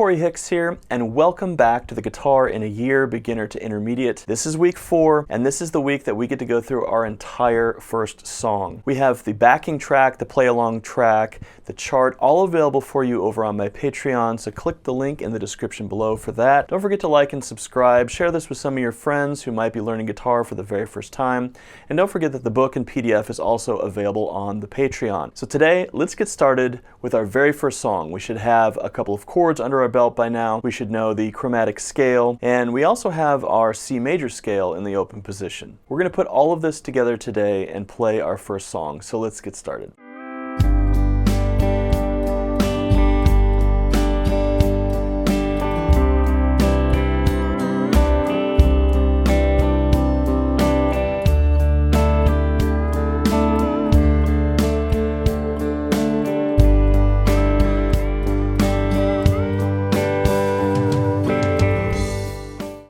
Korey Hicks here, and welcome back to the Guitar in a Year Beginner to Intermediate. This is week 4, and this is the week that we get to go through our entire first song. We have the backing track, the play-along track, the chart, all available for you over on my Patreon, so click the link in the description below for that. Don't forget to like and subscribe, share this with some of your friends who might be learning guitar for the very first time, and don't forget that the book and PDF is also available on the Patreon. So today, let's get started with our very first song. We should have a couple of chords under our belt by now. We should know the chromatic scale, and we also have our C major scale in the open position. We're going to put all of this together today and play our first song, so let's get started.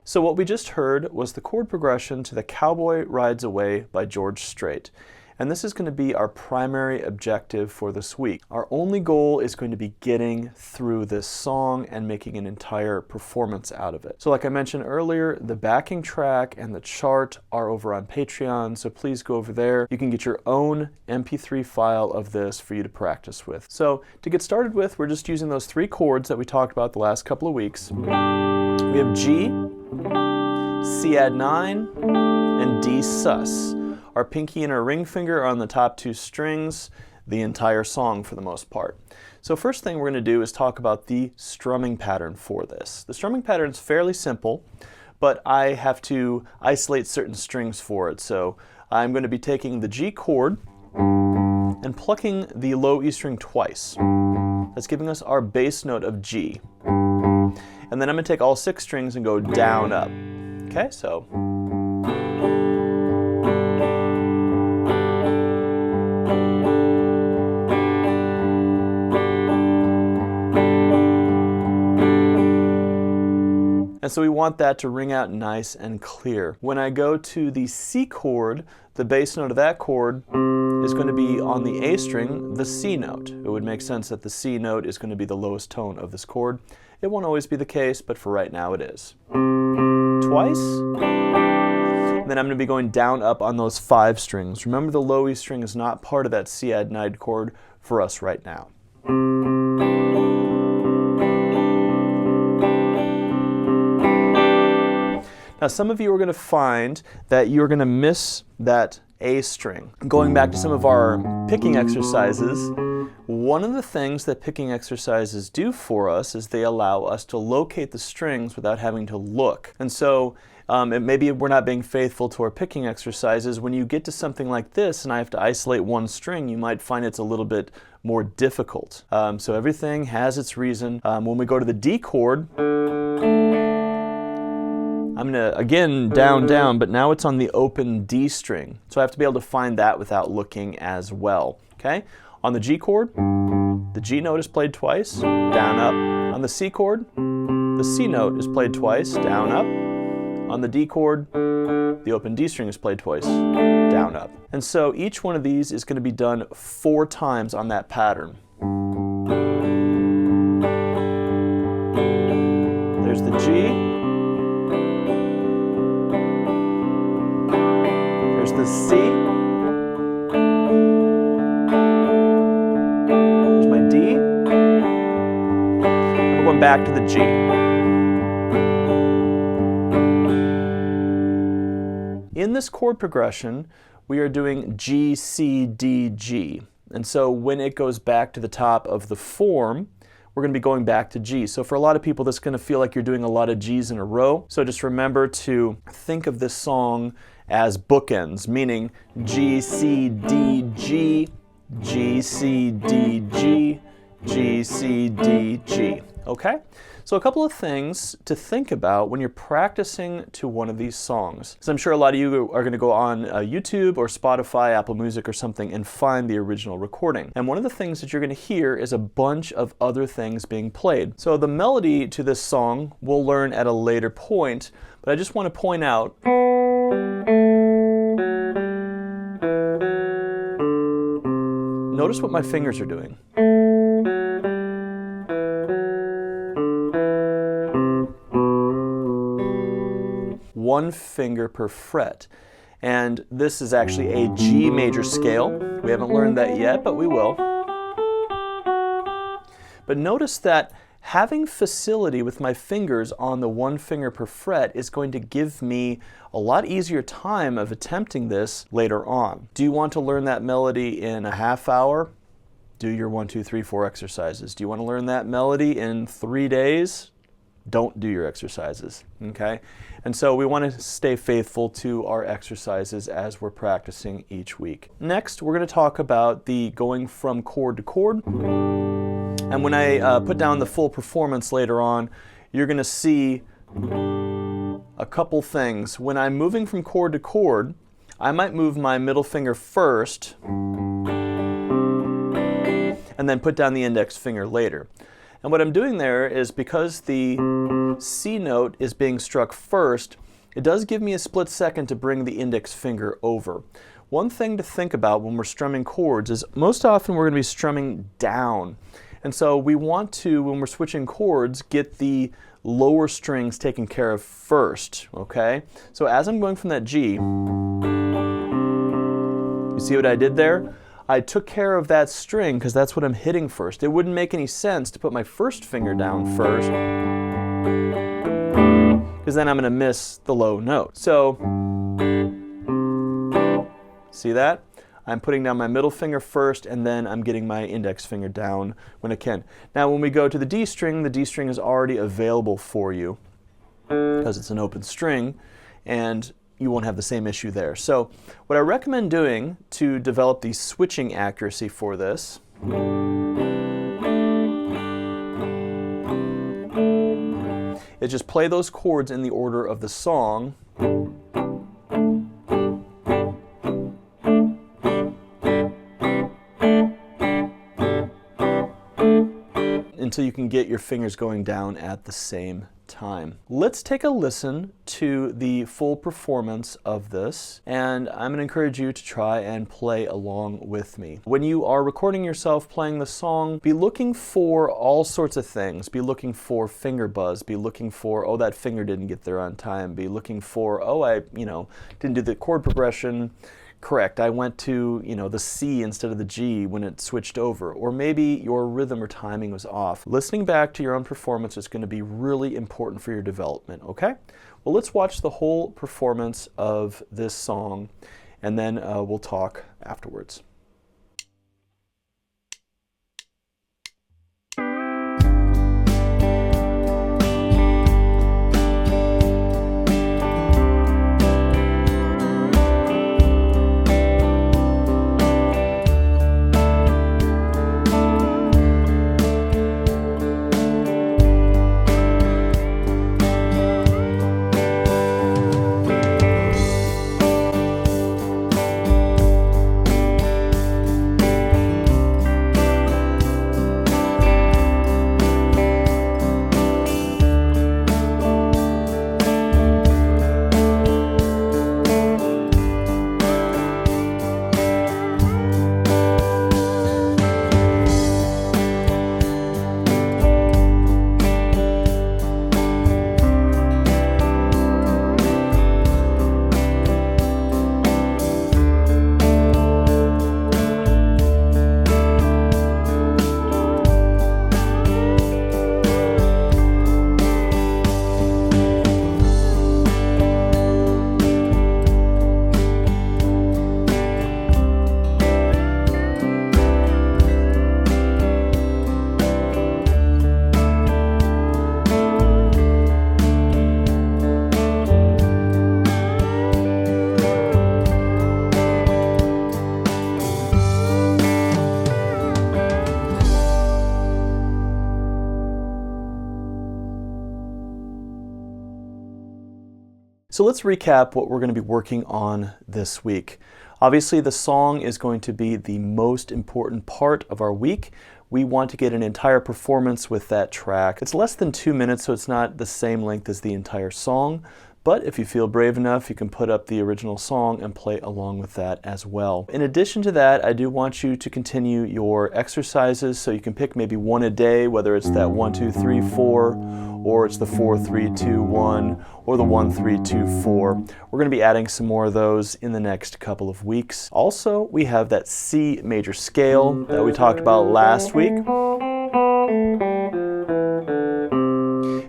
So what we just heard was the chord progression to the Cowboy Rides Away by George Strait. And this is going to be our primary objective for this week. Our only goal is going to be getting through this song and making an entire performance out of it. So like I mentioned earlier, the backing track and the chart are over on Patreon, so please go over there. You can get your own MP3 file of this for you to practice with. So to get started with, we're just using those 3 chords that we talked about the last couple of weeks. We have G, C add 9, and D sus. Our pinky and our ring finger are on the top 2 strings the entire song for the most part. So first thing we're going to do is talk about the strumming pattern for this. The strumming pattern is fairly simple, but I have to isolate certain strings for it. So I'm going to be taking the G chord and plucking the low E string twice. That's giving us our bass note of G. And then I'm going to take all 6 strings and go down, up. Okay, so. And so we want that to ring out nice and clear. When I go to the C chord, the bass note of that chord is going to be on the A string, the C note. It would make sense that the C note is going to be the lowest tone of this chord. It won't always be the case, but for right now it is. Twice. And then I'm going to be going down, up on those 5 strings. Remember, the low E string is not part of that C add 9 chord for us right now. Now some of you are going to find that you're going to miss that A string. Going back to some of our picking exercises, one of the things that picking exercises do for us is they allow us to locate the strings without having to look. And so maybe we're not being faithful to our picking exercises. When you get to something like this and I have to isolate one string, you might find it's a little bit more difficult. So everything has its reason. When we go to the D chord, I'm going to, again, down, down, but now it's on the open D string. So I have to be able to find that without looking as well. Okay? On the G chord, the G note is played twice, down, up. On the C chord, the C note is played twice, down, up. On the D chord, the open D string is played twice, down, up. And so each one of these is going to be done 4 times on that pattern. There's the G. There's the C. There's my D. And we're going back to the G. In this chord progression, we are doing G, C, D, G. And so when it goes back to the top of the form, we're going to be going back to G. So for a lot of people, this is going to feel like you're doing a lot of G's in a row. So just remember to think of this song as bookends, meaning G, C, D, G, G, C, D, G, G, C, D, G. Okay? So a couple of things to think about when you're practicing to one of these songs. So I'm sure a lot of you are going to go on YouTube or Spotify, Apple Music or something and find the original recording. And one of the things that you're going to hear is a bunch of other things being played. So the melody to this song we'll learn at a later point, but I just want to point out notice what my fingers are doing. 1 finger per fret. And this is actually a G major scale. We haven't learned that yet, but we will. But notice that having facility with my fingers on the 1 finger per fret is going to give me a lot easier time of attempting this later on. Do you want to learn that melody in a half hour? Do your 1, 2, 3, 4 exercises. Do you want to learn that melody in 3 days? Don't do your exercises, okay? And so we want to stay faithful to our exercises as we're practicing each week. Next, we're going to talk about the going from chord to chord. And when I put down the full performance later on, you're going to see a couple things. When I'm moving from chord to chord, I might move my middle finger first and then put down the index finger later. And what I'm doing there is because the C note is being struck first, it does give me a split second to bring the index finger over. One thing to think about when we're strumming chords is most often we're going to be strumming down. And so we want to, when we're switching chords, get the lower strings taken care of first, okay? So as I'm going from that G, you see what I did there? I took care of that string because that's what I'm hitting first. It wouldn't make any sense to put my first finger down first because then I'm going to miss the low note. So, see that? I'm putting down my middle finger first and then I'm getting my index finger down when I can. Now when we go to the D string is already available for you because it's an open string and you won't have the same issue there. So what I recommend doing to develop the switching accuracy for this is just play those chords in the order of the song. Until you can get your fingers going down at the same time. Let's take a listen to the full performance of this, and I'm going to encourage you to try and play along with me. When you are recording yourself playing the song, be looking for all sorts of things. Be looking for finger buzz. Be looking for, oh, that finger didn't get there on time. Be looking for, oh, I didn't do the chord progression correct. I went to, the C instead of the G when it switched over. Or maybe your rhythm or timing was off. Listening back to your own performance is going to be really important for your development, okay? Well, let's watch the whole performance of this song, and then we'll talk afterwards. So let's recap what we're going to be working on this week. Obviously, the song is going to be the most important part of our week. We want to get an entire performance with that track. It's less than 2 minutes, so it's not the same length as the entire song, But if you feel brave enough, you can put up the original song and play along with that as well. In addition to that, I do want you to continue your exercises, so you can pick maybe one a day, whether it's that 1, 2, 3, 4, or it's the 4, 3, 2, 1, or the 1, 3, 2, 4. We're going to be adding some more of those in the next couple of weeks. Also, we have that C major scale that we talked about last week.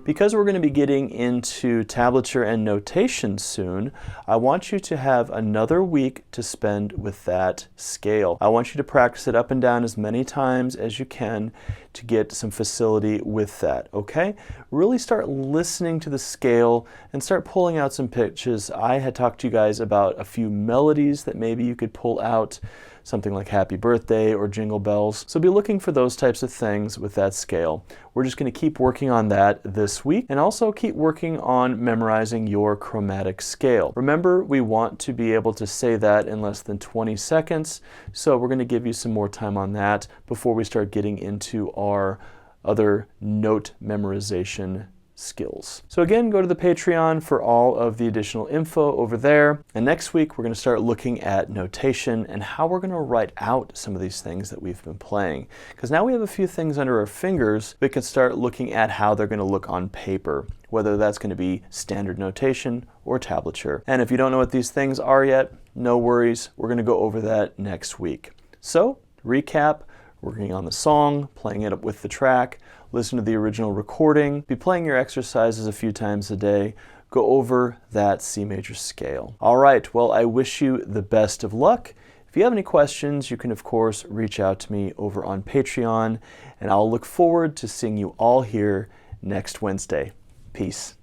Because we're going to be getting into tablature and notation soon, I want you to have another week to spend with that scale. I want you to practice it up and down as many times as you can to get some facility with that, okay? Really start listening to the scale and start pulling out some pitches. I had talked to you guys about a few melodies that maybe you could pull out, something like Happy Birthday or Jingle Bells. So be looking for those types of things with that scale. We're just going to keep working on that this week, and also keep working on memorizing your chromatic scale. Remember, we want to be able to say that in less than 20 seconds, so we're going to give you some more time on that before we start getting into our other note memorization skills. So again, go to the Patreon for all of the additional info over there. And next week, we're going to start looking at notation and how we're going to write out some of these things that we've been playing. Because now we have a few things under our fingers, we can start looking at how they're going to look on paper, whether that's going to be standard notation or tablature. And if you don't know what these things are yet, no worries. We're going to go over that next week. So, recap, working on the song, playing it up with the track, listen to the original recording, be playing your exercises a few times a day, go over that C major scale. All right, well, I wish you the best of luck. If you have any questions, you can of course reach out to me over on Patreon, and I'll look forward to seeing you all here next Wednesday. Peace.